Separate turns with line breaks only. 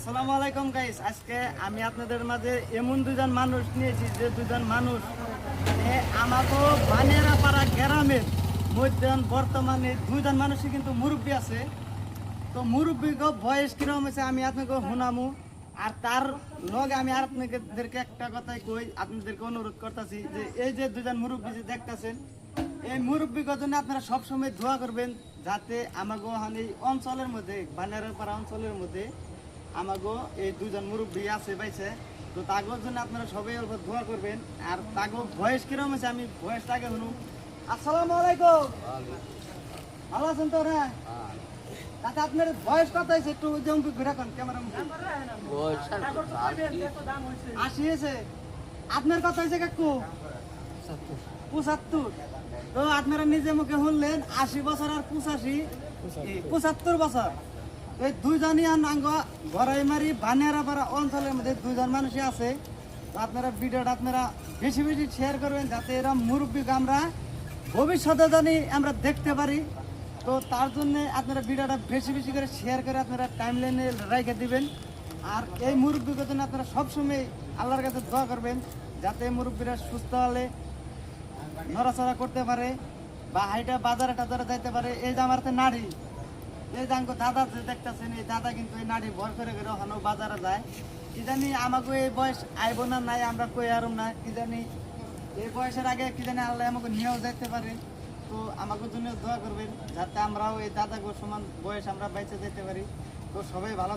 আসসালামু আলাইকুম গাইস। আজকে আমি আপনাদের মাঝে এমন দুজন মানুষ নিয়েছি যে দুজন মানুষ আমাকে বানিয়ারাপাড়া গ্রামের মধ্যে বর্তমানে দুজন মানুষই কিন্তু মুরব্বী আছে। তো মুরব্বীকে বয়স কিরকম হয়েছে আমি আপনাকে শোনামু। আর তার লগে আমি আর আপনাদেরকে একটা কথাই কই, আপনাদেরকে অনুরোধ করতেছি যে এই যে দুজন মুরব্বী যে দেখতেছেন, এই মুরব্বীর জন্য আপনারা সবসময় দোয়া করবেন যাতে আমাগো এই অঞ্চলের মধ্যে বানিয়ারাপাড়া অঞ্চলের মধ্যে আমাগো এই দুজন মুরব্বী আছে পাইছে। তো তাগোর জন্য আপনারা সবাই অল্প দোয়া করবেন। আর তাগো বয়স কিরকম হয়েছে আমি বয়সটা আগে শুনুন। আসসালামু আলাইকুম, ভালো আছেন তো? হ্যাঁ দাদা, আপনার বয়স কত হয়েছে একটু ঘুরে কোন ক্যামেরা 80 হয়েছে। আপনার কত হয়েছে কাকু? 75। তো আপনারা নিজে মুখে শুনলেন 80 বছর আর 75 বছর। এই দুইজনই আঙ্গ ঘরাই মারি বানিয়ারাপাড়া অঞ্চলের মধ্যে দুইজন মানুষই আছে। তো আপনারা ভিডিওটা আপনারা বেশি বেশি শেয়ার করবেন যাতে এরা মুরব্বীকে আমরা ভবিষ্যতে জানি আমরা দেখতে পারি। তো তার জন্য আপনারা ভিডিওটা বেশি বেশি করে শেয়ার করে আপনারা টাইম লাইনে রেখে দিবেন। আর এই মুরব্বীকে জন্য আপনারা সবসময় আল্লাহর কাছে দোয়া করবেন যাতে মুরব্বীরা সুস্থ হলে নড়াচড়া করতে পারে বা হাইটা বাজারে টাজারে যাইতে পারে। এই যে আমার নাড়ি, এই যে দাদা যে দেখতেছেন, এই দাদা কিন্তু এই নাড়ি ভর করে করে ওখানেও বাজারে যায়। কি জানি আমাকে এই বয়স আইব না নাই আমরা কই আরম না, কি জানি এই বয়সের আগে কি জানি আল্লাহ আমাকে নিয়েও যাইতে পারে। তো আমাকে জন্য দোয়া করবেন যাতে আমরাও এই দাদাকে সমান বয়স আমরা বেঁচে যেতে পারি। তো সবাই ভালো